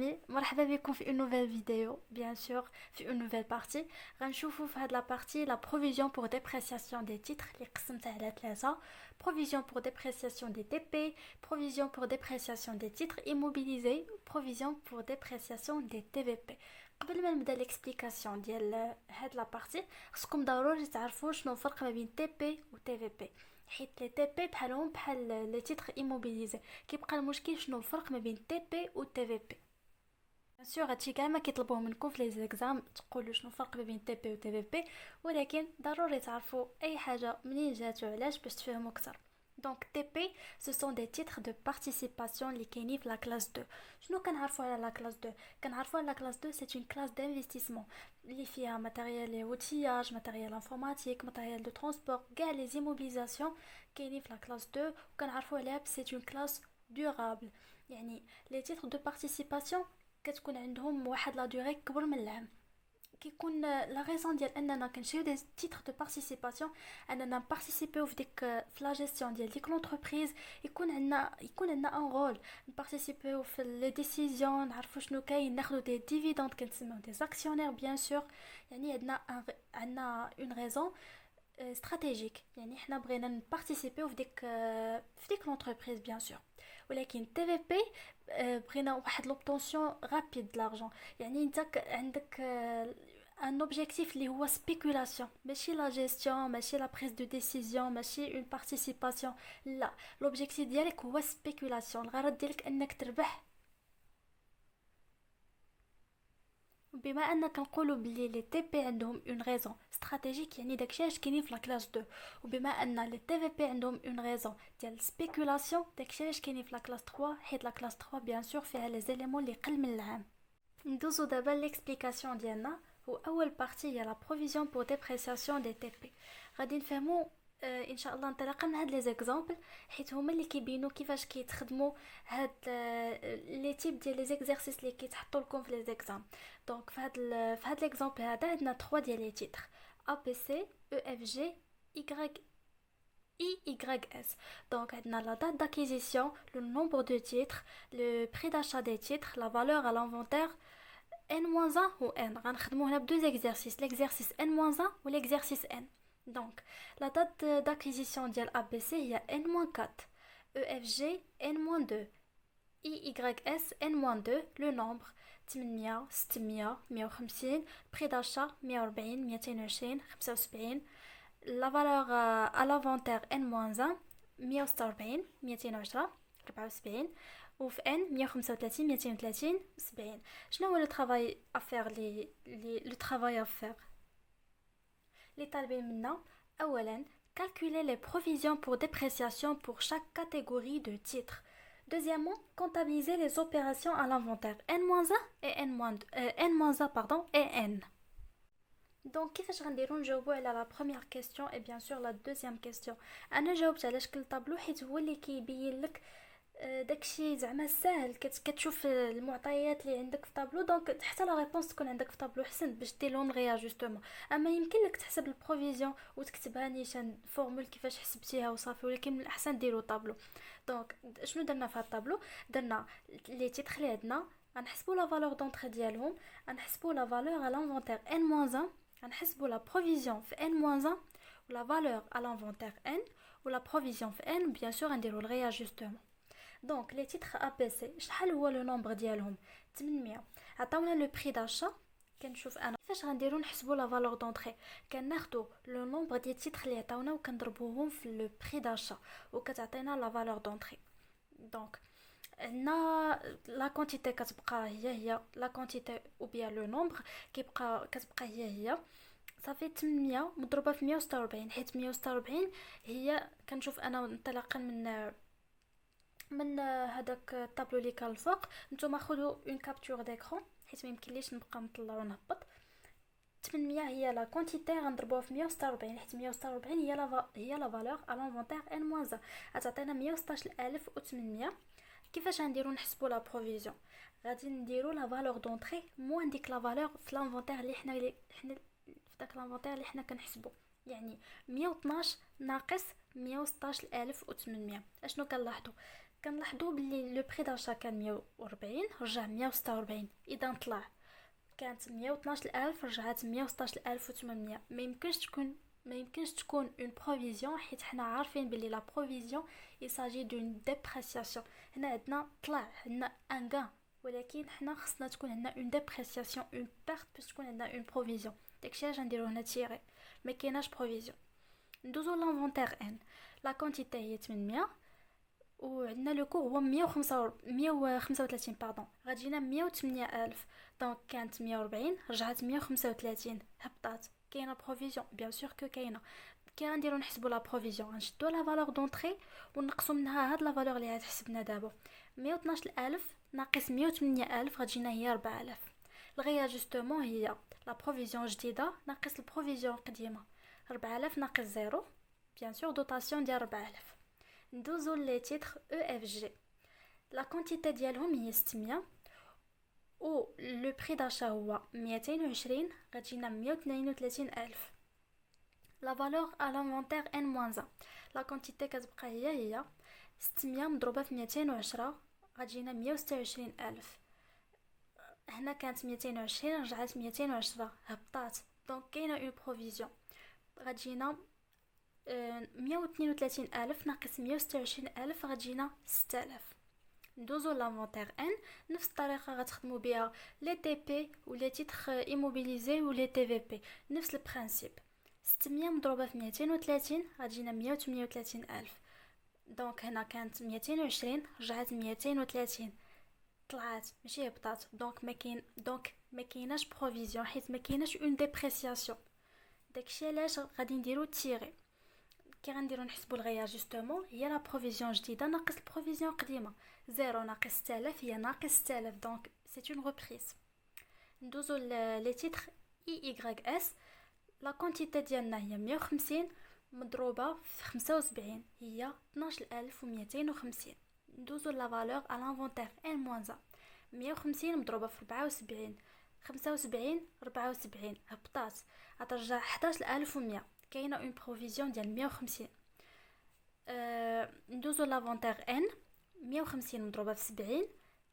amis, مرحبا بكم في une nouvelle vidéo, bien sûr, في une nouvelle partie. غنشوفوا في هاد la partie la provision pour dépréciation des titres اللي قسمتها على ثلاثة. Provision pour dépréciation des TP, provision pour dépréciation des titres immobilisés, provision pour dépréciation des TVP. قبل ما نبدا l'explication ديال هاد la partie, خصكم ضروري تعرفوا شنو الفرق ما بين TP و TVP. حيت لي تي بي بحالهم بحال لي تيتر ايموبيليزي. كيبقى المشكل شنو الفرق ما بين تي بي و تي في بي. بيان سور هادشي كاع ما كيطلبوه منكم في لي زيكزام تقولوا شنو الفرق ما بين تي بي و تي في بي، ولكن ضروري تعرفوا اي حاجه منين جات وعلاش باش تفهموا اكثر. دونك تي بي ce sont des titres de participation اللي كاينين في لا كلاس 2. شنو كنعرفوا على لا كلاس 2؟ كنعرفوا على لا كلاس 2 c'est une classe d'investissement اللي فيها ماتيريال et outillage, ماتيريال انفورماتيك, ماتيريال دو ترونسبور, كاع لي زيموبيليزاسيون كاينين في لا كلاس 2. وكنعرفوا عليها c'est une classe durable. يعني لي تيتر دو بارتيسيباسيون كتكون عندهم واحد لا دوغي كبر من العام. كيكون لا ريزون ديال اننا كنشريو دي تيتر دو بارتيسيباسيون اننا نبارتيسيبيو في ديك في لا جيستيون ديال ديك لونتربريز. يكون عندنا ان رول نبارتيسيبيو في لي ديسيزيون، نعرفوا شنو كاين، ناخذوا دي ديفيدوند كنسميو دي اكسيونير بيان سور. يعني عندنا اون ريزون استراتيجيك، يعني حنا بغينا نبارتيسيبيو في ديك لونتربريز بيان سور. ولكن تي في بي بغينا واحد لوبطونسيون رابيد لارجون. يعني انت عندك ان اوبجيكتيف اللي هو سبيكولاسيون، ماشي لا جيستيون، ماشي لا بريز دو ديسيزيون، ماشي اون بارتيسيباسيون. لا، لوبجيكتيف ديالك هو سبيكولاسيون، الغرض ديالك انك تربح. بما ان كنقولوا بلي لي تي بي عندهم اون ريزون استراتيجيك، يعني داكشي اش كاينين في لا كلاس 2. وبما ان لي تي في بي عندهم اون ريزون ديال سبيكولاسيون، داكشي اش كاينين في لا كلاس 3. حيت لا كلاس 3 بيان سور فيها لي زيليمون اللي قل من العام. ندوزو دابا ليكسبليكاسيون ديالنا. واول بارتي هي لا بروفيزيون بور ديبريسياسيون دي تي بي. غادي نفهمو ان شاء الله انطلاقا من هاد لي زيكزامبل، حيت هما اللي كيبينوا كيفاش كيتخدموا هاد لي تيب ديال لي زيكزارسيس اللي كيتحطوا لكم في لي زيكزام. دونك في هاد ليكزامبل هذا عندنا 3 ديال لي تيتر: ا بي سي، او اف جي، IYS. Donc, on a la date d'acquisition, le nombre de titres, le prix d'achat des titres, la valeur à l'inventaire, N-1 ou N. On a deux exercices, l'exercice N-1 ou l'exercice N. Donc, la date d'acquisition de l'ABC, il y a N-4, EFG, N-2, IYS, N-2, le nombre, 800, 600, 150, prix d'achat, 140, 220, 75, la valeur à l'inventaire N-1 140 210 74 وفي N 135 230 70. شنو هو لو travail à faire le travail à faire اللي طالبين منا؟ اولا calculer les provisions pour dépréciation pour chaque catégorie de titres. Deuxièmement, comptabiliser les opérations à l'inventaire N-1 et N-1 pardon et N. Donc كيفاش غنديرو نجاوبوا على لا بروميير كيسيون اي بيان سور لا دوزيام كيسيون؟ انا جاوبت على شكل طابلو حيت هو اللي كيبين لك داكشي زعما ساهل. كتشوف المعطيات اللي عندك في طابلو، دونك حتى لا ريبونس تكون عندك في طابلو حسن باش دير لهم رياجستمون. اما يمكن لك تحسب البروفيزيون وتكتبها نيشان فورمول كيفاش حسبتيها وصافي، ولكن من الاحسن ديروا طابلو. دونك شنو درنا في هذا الطابلو؟ درنا لي تيتر اللي عندنا، غنحسبوا لا فالور دونطري ديالهم، غنحسبوا لا فالور على لانفونتير N-1, غنحسبوا لا بروفيزيون في N-1 ولا فالور على لانفونتير N ولا بروفيزيون في N، بيان سور غنديروا الرياجستمون. دونك لي تيتر ا بي سي شحال هو لو نومبر ديالهم؟ 800. عطاونا لو بري داشا. كنشوف انا كيفاش غنديروا نحسبوا لا فالور دونطري. كناخذوا لو نومبر ديال التيتر اللي عطاونا وكنضربوهم في لو بري داشا وكتعطينا لا فالور دونطري. دونك هنا لا كونتيتي كتبقى هي لا كونتيتي او بيان لو نومبر كتبقى هي صافي 800 مضروبه في 146. حيت 146 هي كنشوف انا انطلاقا من هذاك الطابلو اللي كان الفوق. نتوما خذوا اون كابتور ديكرون حيت ما يمكنليش نبقى نطلع ونهبط. 800 هي لا كونتيتي غنضربوها في 146 حيت 146 هي لا فالور على لانفونتير N-1 غتعطينا 116800. كيفاش غنديرو نحسبوا لا بروفيزيون؟ غادي نديرو لا فالور دونطري موان ديك لا فالور في لانفونتير اللي حنا في داك لانفونتير اللي حنا كنحسبوا، يعني 112 ناقص 116800. اشنو كنلاحظوا؟ كنلاحظوا بلي لو بري داشا كان 140 رجع 146. اذا طلع كانت 112000 رجعت 116800. ما يمكنش تكون اون بروفيزيون حيت حنا عارفين بلي لا بروفيزيون يساجي دون ديبريسياسيون. هنا عندنا طلع عندنا ان غان، ولكن حنا خصنا تكون عندنا اون ديبريسياسيون اون بيرت باش تكون عندنا اون بروفيزيون. داكشي علاش نديرو هنا تيري، ما كايناش بروفيزيون. ندوزو لانفونتير ان. لا كونتيتي هي 800 وعندنا لو كور هو 135 باردون. غتجينا 108000 دونك كانت 140 رجعت 135 هبطات. كاينه بروفيزيون بيان سور كو كاينه. كي غنديرو نحسبوا لا بروفيزيون غنشدو لا فالور دونطري ونقصوا منها هاد لا فالور اللي غتحسبنا دابا. 112000 ناقص 108000 غتجينا هي 4000. الغيا جوستومون هي لا بروفيزيون جديده ناقص البروفيزيون قديمه. 4000 ناقص 0 بيان سور دوطاسيون ديال 4000. ندوزو لي تيتر او اف جي. لا كونتيتي ديالهم هي 600 و لو بري داشا هو 220 غتجينا 132000. لا فالور ا لانفونتير ان موان 1. لا كونتيتي كتبقى هي 600 مضروبه في 210 غتجينا 126000. هنا كانت 220 رجعت 210 هبطات. دونك كاينه اون بروفيزيون. غتجينا 132000 ناقص 126000 غتجينا 6000. ندوزو لانفونتير ان. نفس الطريقه غتخدموا بها لي تي بي و لي تيتر ايموبيليزي و لي تي في بي. نفس البرانسيپ. 600 مضروبه في 230 غتجينا 138000. دونك هنا كانت 220 رجعت 230 طلعت ماشي هبطات. دونك ما كايناش بروفيزيون حيت ما كايناش اون ديبريسياسيون. داكشي علاش غادي نديرو تيري. كي غنديرو نحسبوا الغيا جوستومون هي لا بروفيزيون جديده ناقص البروفيزيون قديمه. 0 ناقص 6000 هي ناقص 6000 دونك سي اون ريبريز. ندوزو لي تيتر اي واي اس. لا كونتيتي ديالنا هي 150 مضروبه في 75 هي 12250. ندوزو لا فالور ا لانفونتير ان موان 1. 150 مضروبه في 74 75 74 هبطات غترجع 11100. كاينه اون بروفيزيون ديال 150. ندوزو لافونتير ان. 150 مضروبه في 70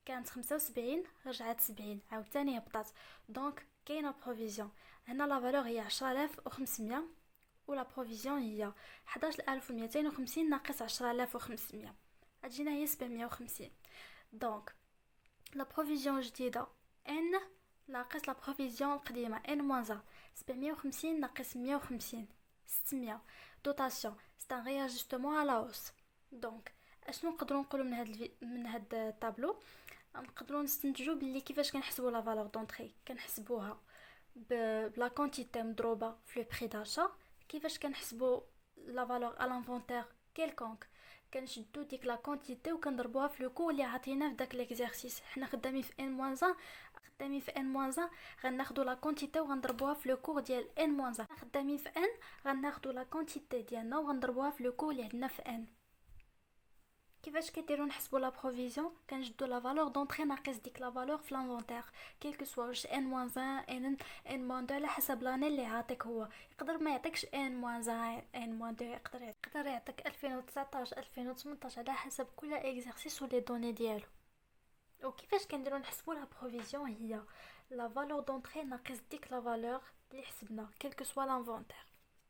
كانت 75 رجعت 70 عاوتاني هبطات. دونك كاينه بروفيزيون. هنا لا فالور هي 10500 ولا بروفيزيون هي 11250 ناقص 10500 غتجينا هي 750. دونك لا بروفيزيون جديده ان ناقص لا بروفيزيون القديمه ان موان 1. 750 ناقص 150 600. دوطاسيون سي ان رياجستمون على هوس. دونك اشنو نقدروا نقولوا من هاد الطابلو؟ نقدروا نستنتجوا باللي كيفاش كنحسبوا لا فالور دونطري كنحسبوها بلا كونتيتي مضروبه في لو بري داشا. كيفاش كنحسبوا لا فالور ا لانفونتير كيلكونك؟ كنشدو ديك لا كونتيتي وكنضربوها في لو كور اللي عطيناه في داك ليكزارسيس. حنا خدامين في ان موان 1 غناخدو لا كونتيتي وغنضربوها في لو كور ديال ان موان 1. خدامين في ان غناخدو لا كونتيتي ديالنا وغنضربوها في لو كور اللي عندنا في ان. كيفاش كيديروا نحسبوا لا بروفيزيون؟ كنجدوا لا فالور دونطري ناقص ديك لا فالور في لانفونتير كيلكو سوا واش ان موان 1 ان موان 2 على حسب لاني اللي عاطيك. هو يقدر ما يعطيكش ان موان 1 ان موان 2 يقدر يعطيك 2019 2018 على حسب كل اكزرسيس ولي دوني ديالو. وكيفاش كنديروا نحسبوا لا بروفيزيون؟ هي لا فالور دونطري ناقص ديك لا فالور اللي حسبنا كيلكو سوا لانفونتير.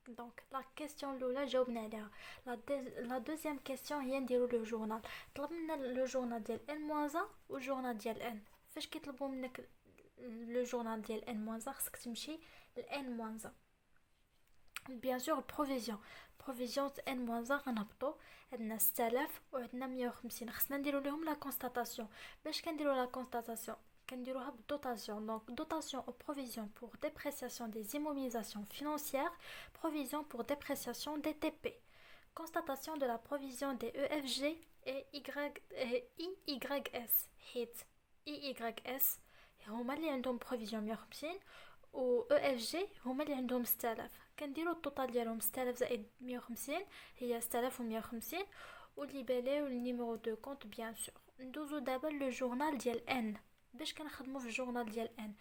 دونك لا كيسيون الاولى جاوبنا عليها. لا دوزيام كيسيون هي نديرو لو جورنال. طلب منا لو جورنال ديال ان موان 1 و جورنال ديال ان. فاش كيطلبوا منك لو جورنال ديال ان موان 1 خصك تمشي لان موان 1. بيان سور بروفيزيون ان موان 1 غنهبطوا عندنا 6000 وعندنا 150. خصنا نديرو لهم لا كونستاتاسيون. باش كنديرو لا كونستاتاسيون كنديروها بالدوطاسيون. دونك دوطاسيون او provision pour dépréciation des immobilisations financières, provision pour dépréciation des TP, constatation de la provision des EFG et IYS. حيت IYS هما اللي عندهم provision 150 و EFG هما اللي عندهم 6000. كنديروا التوتال ديالهم 6000 زائد 150 هي 6150 واللي بالي والنيميرو دو كونت بيان سور. ندوزو دابا لو جورنال ديال ان. باش كنخدموا في الجورنال ديال ان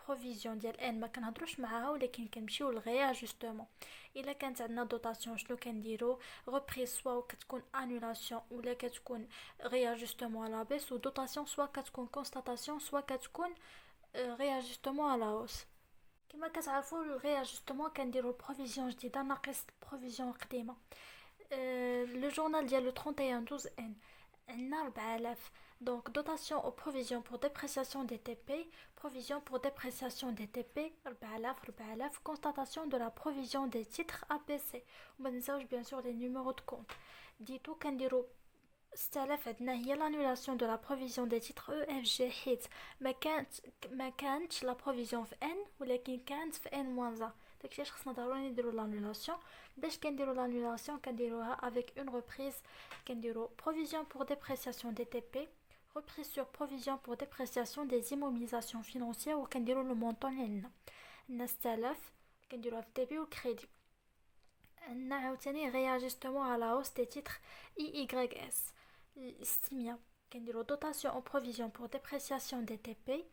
بروفيزيون ديال ان ما كنهضروش معاها ولكن كنمشيو للغي اجستمون. الا كانت عندنا دوطاسيون شنو كنديرو؟ ريبريز سوا كتكون انولاسيون ولا كتكون غي اجستمون على بيس، و دوطاسيون سوا كتكون كونستاتاسيون سوا كتكون غي اجستمون على هوس. كما كتعرفوا الغي اجستمون كنديرو بروفيزيون جديده ناقص البروفيزيون قديمه. لو جورنال ديال لو 31 12 ان عندنا 4000. Donc, dotation aux provisions pour dépréciation des TP, provision pour dépréciation des TP, 4000, constatation de la provision des titres APC. On va bien sûr les numéros de compte. Dites-vous qu'un diro 6000 عندنا هي l'annulation de la provision des titres EFG حيت ما كانتش la provision في N ولكن كانت في N-1. داكشي علاش خصنا ضروري نديرو l'annulation. باش كنديرو l'annulation كنديروها avec une reprise. كنديرو provision pour dépréciation des TP, reprise sur provision pour dépréciation des immobilisations financières و كنديرو le montant اللي عندنا 6000 كنديروها في الديبي والكريدي. عندنا عاوتاني réajustement à la hausse des titres IYS 600 كنديرو dotation en provision pour dépréciation des TP,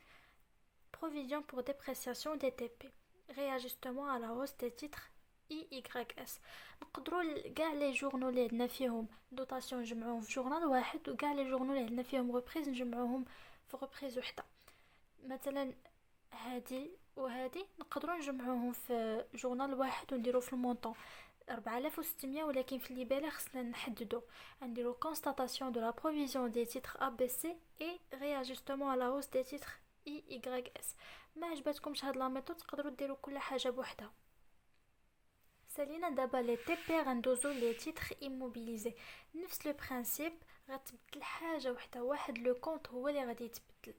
provision pour dépréciation des TP, réajustement à la hausse des titres IYS. نقدروا كاع لي جورنال اللي عندنا فيهم دوطاسيون نجمعوهم في جورنال واحد وكاع لي جورنال اللي عندنا فيهم ريبريز نجمعوهم في ريبريز وحده. مثلا هادي وهادي نقدروا نجمعوهم في جورنال واحد ونديرو في المونطون 4600 ولكن في اللي بالي خصنا نحددو نديرو constatation de la provision des titres ABC et réajustement à la hausse des titres IYS. ما عجبتكمش هاد لا ميثود تقدروا ديروا كل حاجه بوحدها. سالينا دابا لي تي بي غندوزو لي تيتر ايموبيليزي. نفس لو برينسيپ غتبدل حاجه وحده واحد لو كونط هو اللي غادي يتبدل.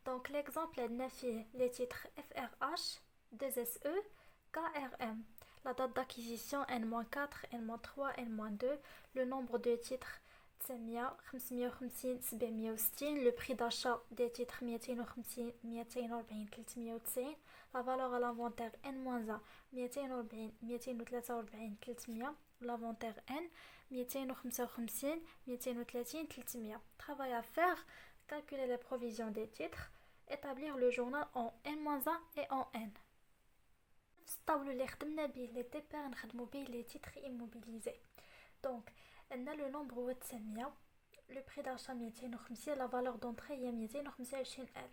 دونك ليكزامبل عندنا فيه لي تيتر اف ار اش 2 اس او كي ار ام. La date d'acquisition N-4, N-3, N-2, le nombre de titres 900, 550, 760, le prix d'achat des titres 250, 240, 390, la valeur à l'inventaire N-1, 240, 243, 300, l'inventaire N, 255, 230, 300. Travail à faire, calculer les provisions des titres, établir le journal en N-1 et en N. الطاولة اللي خدمنا به لي تي بي غنخدمو به لي تيتر ايموبيليزي. دونك عندنا لو نومبر هو 900, لو بري داشا 250, لا فالور دونطري هي 225000.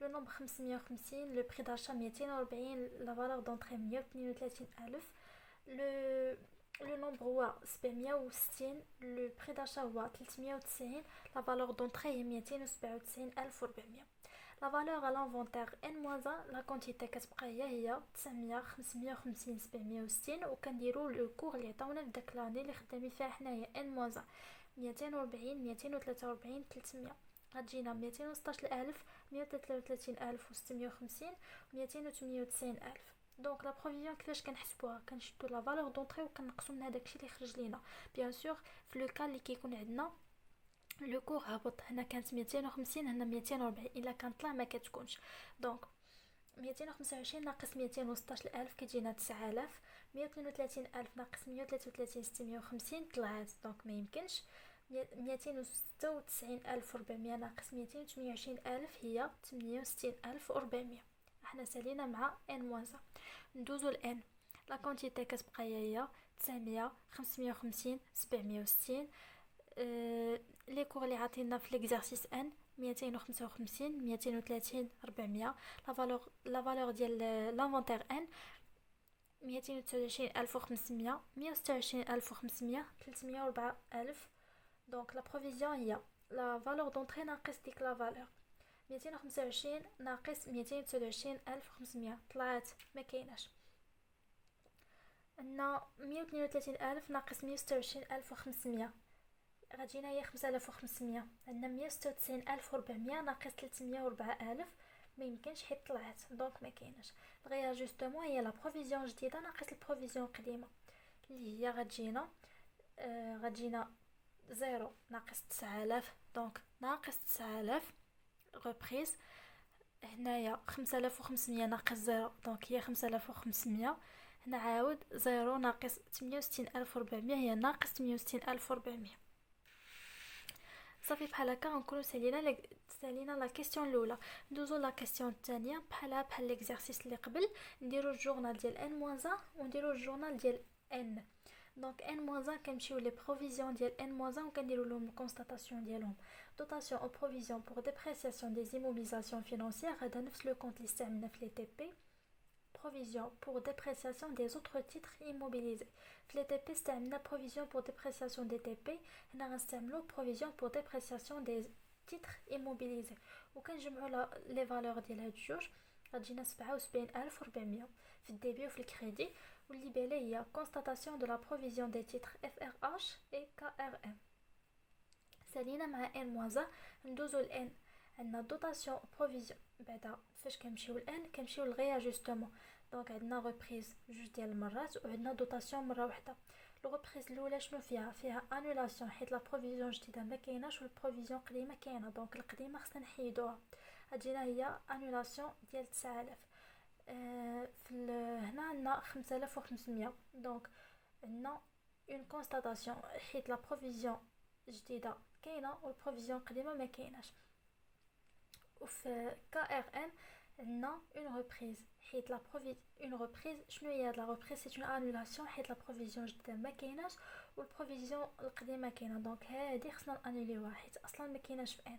لو نومبر 550, لو بري داشا 240, لا فالور دونطري 132000. لو نومبر هو 760, لو بري داشا هو 390, لا فالور دونطري هي 297400. La valeur à l'inventaire N-1, la quantité كتبقى هي 900 550 760 وكنديرو لو كور اللي عطاونا في داك لاني اللي خدامين فيها حنايا N-1 240 243 300. غتجينا 216000 133650 298000. دونك لا بروفيزيون كيفاش كنحسبوها؟ كنشدو لا فالور دونطري وكنقصو منها داكشي اللي خرج لينا. بيان سور في لو كال اللي كيكون عندنا لو كور هبط هنا كانت 250 هنا 240 الا كان طلع ما كتكونش. دونك 225 ناقص 216000 كتجينا 9000. 132000 ناقص 133 650 طلعت دونك ما يمكنش. 296400 ناقص 228000 هي 68400. احنا سالينا مع n-. ندوزو ل n. لا كونتيتي كتبقى هي 900 550 760. لي كور اللي عطينا في ليكزارسيس ان 255 230 400. لا فالور ديال لانفونتير ان 229500 126500 304000. دونك لا بروفيزيون هي لا فالور دونطري ناقص ديك لا فالور 225 ناقص 229500 طلعت ما كايناش. عندنا 132000 ناقص 126500 غتجينا هي 5500. عندنا 196400 ناقص 304000 ما يمكنش حيت طلعت دونك ما كايناش. الغي اجستمون هي لا بروفيزيون جديده ناقص البروفيزيون قديمه اللي هي غتجينا 0 ناقص 9000 دونك ناقص 9000 ريبريز. هنايا 5500 ناقص 0 دونك هي 5500. هنا عاود 0 ناقص 68400 هي ناقص 68400. صافي بحال هكا غنكونو سالينا لا كيسيون الاولى. ندوزو لا كيسيون الثانيه بحال ليكزارسيس اللي قبل. نديرو الجورنال ديال n-1 ونديرو الجورنال ديال n. دونك n-1 كنمشيو لي بروفيزيون ديال n-1 وكنديرو لهم الكونستاتاسيون ديالهم. دوتاسيون او بروفيزيون بور ديبريسياسيون دي immobilisations financières. هذا نفس لو كونت اللي استعملنا في لي تي بي. Provision pour dépréciation des autres titres immobilisés. في les TP استعملنا provision pour dépréciation des TP. هنا غنستعملو provision pour dépréciation des titres immobilisés. وكنجمعو لي فالور ديال هاد الجوج غتجينا 77400 في الديبي وفي الكريدي. واللي بالي هي constatation de la provision des titres FRH et KRM. سالينا مع n-1 ندوزو ل n. عندنا دوتاسيون بروفيزيون بعدا فاش كنمشيو الان كنمشيو للغياجستمون. دونك عندنا ريبريز جوج ديال المرات وعندنا دوتاسيون مره واحده. لو ريبريز الاولى شنو فيها انولاسيون حيت لا بروفيزيون جديده ما كايناش والبروفيزيون قديمه كاينه. دونك القديمه خصنا نحيدوها. غتجينا هي انولاسيون ديال 9000. هنا عندنا 5500. دونك عندنا اون كونستاتاسيون حيت لا بروفيزيون جديده كاينه والبروفيزيون قديمه ما كايناش. وفي KRM عندنا اون ريبريز حيت لا اون ريبريز. شنو هي هاد لا ريبريز؟ سي اون انولاسيون حيت لا بروفيزيون جديده ما كايناش والبروفيزيون القديمه كاينه. دونك هادي خصنا انوليوها حيت اصلا ما كايناش في ان.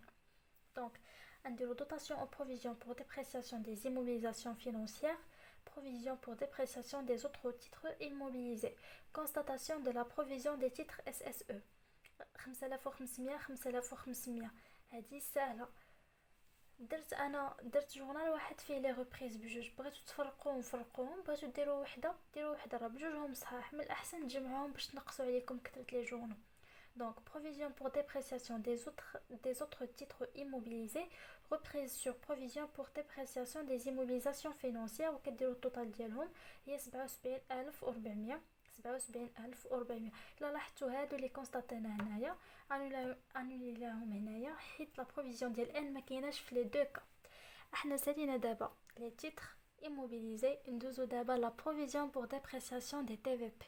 دونك نديرو دوتاسيون او بروفيزيون pour dépréciation des immobilisations financières. Provision pour dépréciation des autres titres immobilisés. Constatation de la provision des titres SSE. 5500 هادي سهله. درت جورنال واحد فيه لي ريبريز بجوج. بغيتو تفرقوهم بغيتو ديروا وحده راه بجوجهم صحاح. من الاحسن تجمعوهم باش تنقصوا عليكم كثره لي جورنال. Donc provision pour dépréciation des autres titres immobilisés. Reprise sur provision pour dépréciation des immobilisations financières. وكديروا التوتال ديالهم هي 77400. 77400. الا لاحظتوا هادو لي كونستاتينا هنايا انوليهم هنايا حيت لا بروفيزيون ديال ان ما كايناش في لي دو كا. احنا سالينا دابا لي تيتر immobilisés. ندوزو دابا لا بروفيزيون بور ديبريسياسيون دي تي في بي.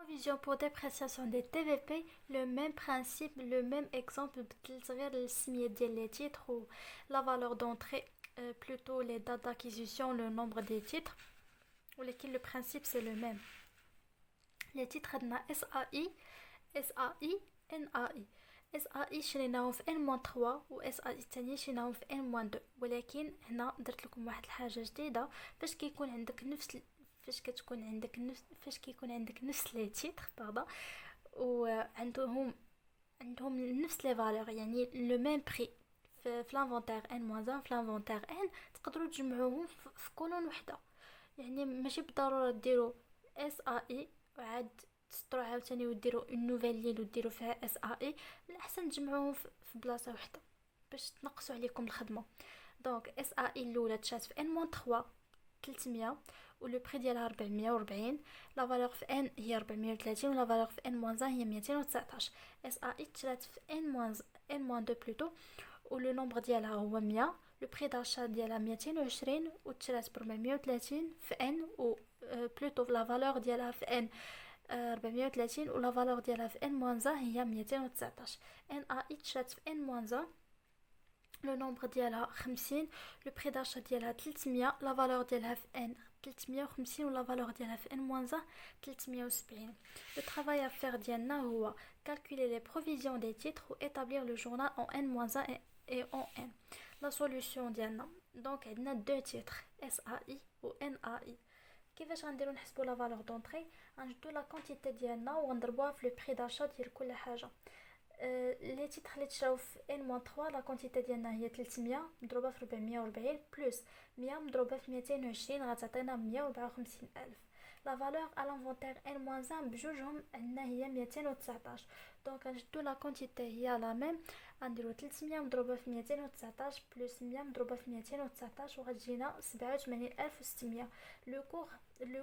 Provision pour dépréciation des TVP, le même principe, le même exemple. بدلت غير السمية ديال les titres ou la valeur d'entrée, plutôt les dates d'acquisition, le nombre des titres. ولكن le principe c'est le même. Les titres عندنا SAI, NAI. SAI شريناهم في N-3 و SAI الثاني شريناهم في N-2. ولكن هنا درت لكم واحد الحاجة جديدة. فاش كيكون عندك نفس لي تيتر وعندهم نفس لي فالور يعني لو ميم بري في لانفونتير n-1 في لانفونتير n تقدروا تجمعوهم في كولون وحده. يعني ماشي بالضروره ديروا SAI وعاد تسطروا عاوتاني وديروا اون نوفيل لين وديروا فيها SAI. الاحسن تجمعوهم في بلاصه وحده باش تنقصوا عليكم الخدمه. دونك SAI الاولى تشات في n-3 300 ولو بري ديالها 440. لا فالور في ان هي 430 ولا فالور في n-1 هي 219. SAI تشرات في n-2 بلوتو ولو نومبر ديالها هو 100. لو بري داشا ديالها 220 وتشرات ب 430 في ان و بلوتو لا فالور ديالها في ان 430 ولا فالور ديالها في n-1 هي 219. NAI تشرات في n-1 لو نومبر ديالها 50. لو بري داشا ديالها 300. لا فالور ديالها في ان 350 ولا فالور ديالها في n-1 370. Le travail à faire ديالنا هو calculer les provisions des titres ou établir le journal en n-1 et en n. La solution ديالنا دونك عندنا deux titres SAI و NAI. كيفاش غنديرو نحسبوا لا فالور دونطري؟ غنجبدوا لا كونتيتي ديالنا وغنضربوها في لو بري داشا ديال كل حاجه. لي تيتر اللي تشراو في n-3 لا كونتيتي ديالنا هي 300 مضروبه في 440 بلس 100 مضروبه في 220 غتعطينا 154000. لا فالور ا لانفونتير n-1 بجوجهم عندنا هي 219. دونك غنجبدوا لا كونتيتي هي لا ميم. غنديروا 300 مضروبه في 219 بلس 100 مضروبه في 219 وغتجينا 87600. لو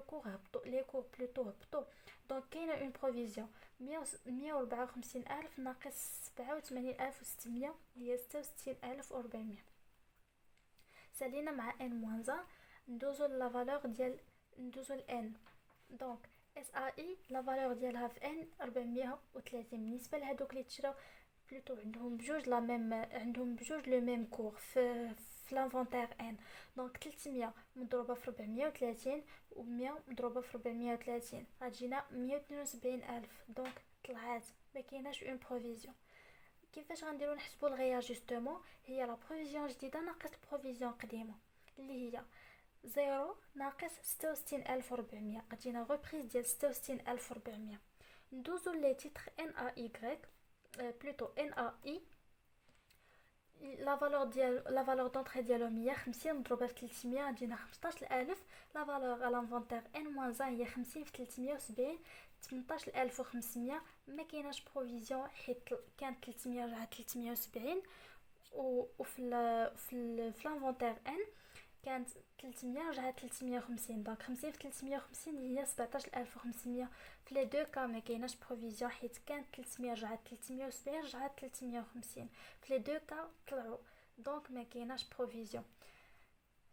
كور هبطوا لي كور بلوتو هبطوا. دونك كاينه اون بروفيزيون 154000 ناقص 87600 هي 66400. سالينا مع n-1 ندوزو لا فالور ديال ندوزو ل n. دونك SAI لا فالور ديالها في n 430. بالنسبه لهادوك اللي تشراو بلوتو عندهم بجوج لا ميم، عندهم بجوج لو ميم كور في لانفونتير ان. دونك 300 مضروبه في 430 و 100 مضروبه في 430 غتجينا 172 الف. دونك طلعات ما كايناش اون بروفيزيون. كيفاش غنديرو نحسبوا الغياجستمون؟ هي لا بروفيزيون جديده ناقص البروفيزيون قديمه اللي هي 0 ناقص 66400 غتجينا غوبريز ديال 66400. ندوزو لي تيتر ان ا اي بلوتو ان ا اي. لا فالور دونطري ديالهم هي 50 مضروبه في 300 غتجينا 15000. لا فالور على لانفونتير ان موان 1 هي 50 في 370 18500. ما كايناش بروفيزيون حيت كانت 300 رجعت 370. في لانفونتير ان كانت 300 رجعت 350. دونك 50 في 350 هي 17500. في لي دو كا ما كايناش بروفيزيون حيت كانت 300 رجعت 370 رجعت 350. في لي دو كا طلعوا. دونك ما كايناش بروفيزيون،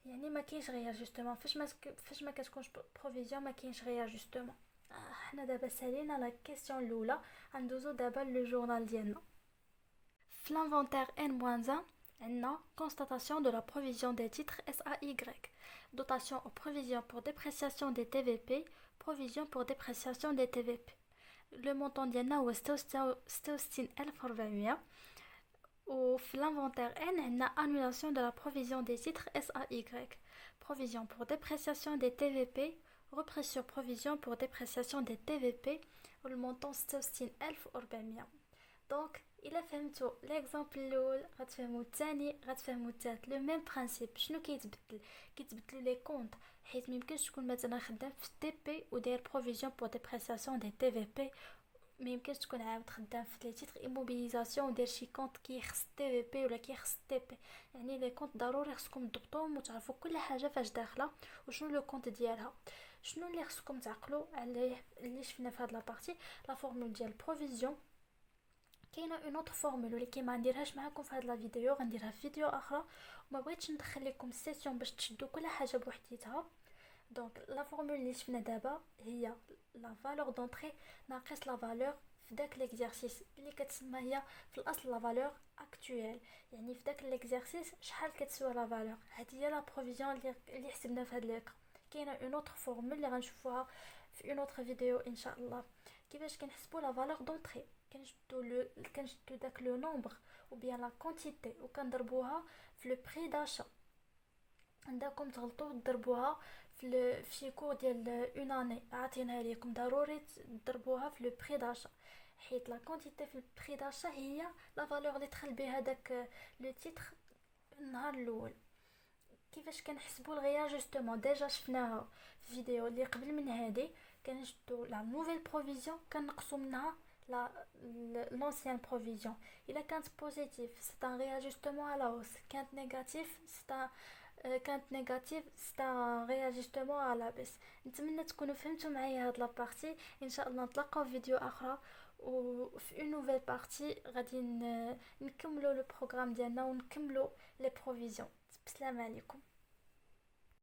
يعني ما كاينش غير جوستومون. فاش ما كتكونش بروفيزيون ما كاينش غير جوستومون. حنا دابا سالينا لا كيسيون الاولى. غندوزو دابا لو جورنال ديالنا. في لانفونتير N-1 عندنا constatation de la provision des titres SAY, dotation aux provisions pour dépréciation des TVP, provision pour dépréciation des TVP. Le montant ديالنا هو 66400. وفي l'inventaire N عندنا annulation de la provision des titres SAY, provision pour dépréciation des TVP, reprise sur provision pour dépréciation des TVP. le montant 66400. دونك الا فهمتوا ليكزامبل الاول غتفهموا الثاني غتفهموا الثالث. لو ميم برينسيپ. شنو كيتبدلوا لي كونط، حيت ميمكنش تكون مثلا خدام في تي بي وداير بروفيزيون بور ديبريسياسيون دي تي في بي، ميمكنش تكون عاود خدام في لي تيتر ايموبيليزاسيون وداير شي كونط كيخص تي في بي ولا كيخص تي بي. يعني لي كونط ضروري خصكم تضبطوهم وتعرفوا كل حاجه فاش داخله وشنو لو كونط ديالها. شنو اللي خصكم تعقلوا عليه اللي شفنا في هاد لابارتي؟ لا فورمول ديال بروفيزيون. كاينه اون اوتر فورمول ولكن ما نديرهاش معكم في هاد لا فيديو، غنديرها في فيديو اخرى وما بغيتش ندخل لكم السيسيون باش تشدوا كل حاجه بوحديتها. دونك لا فورمول اللي شفنا دابا هي لا فالور دونطري ناقص لا فالور في داك ليكزارسيس اللي كتسمى هي في الاصل لا فالور اكطويل. يعني في داك ليكزارسيس شحال كتسوى لا فالور. هذه هي لا بروفيزيون اللي حسبنا في هاد ليكا. كاينه اون اوتر فورمول اللي غنشوفوها في اون اوتر فيديو ان شاء الله. كيفاش كنحسبوا لا فالور دونطري؟ كنشدو داك لو نومبر ou bien la quantité وكنضربوها في لو بري داشا. عندكم تغلطوا تضربوها في شي كور ديال اون اني عطيناها لكم، ضروري تضربوها في لو بري داشا حيت لا كونتيتي في البري داشا هي لا فالور اللي دخل بها داك لو تيتر النهار الاول. كيفاش كنحسبوا الغيا جوستومون ديجا شفناها في فيديو اللي قبل من هذه. كنشدو لا نوفيل بروفيزيون كنقصوا منها l'ancienne provision. Il a كانت positif c'est un réajustement à la hausse. كانت négatif c'est un réajustement à la baisse. نتمنى تكونوا فهمتوا معايا هاد لابارتي. ان شاء الله نتلاقاو في فيديو اخرى وفي اون نوفيل بارتي غادي نكملوا لو بروغرام ديالنا ونكملوا لي بروفيزيون. السلام عليكم.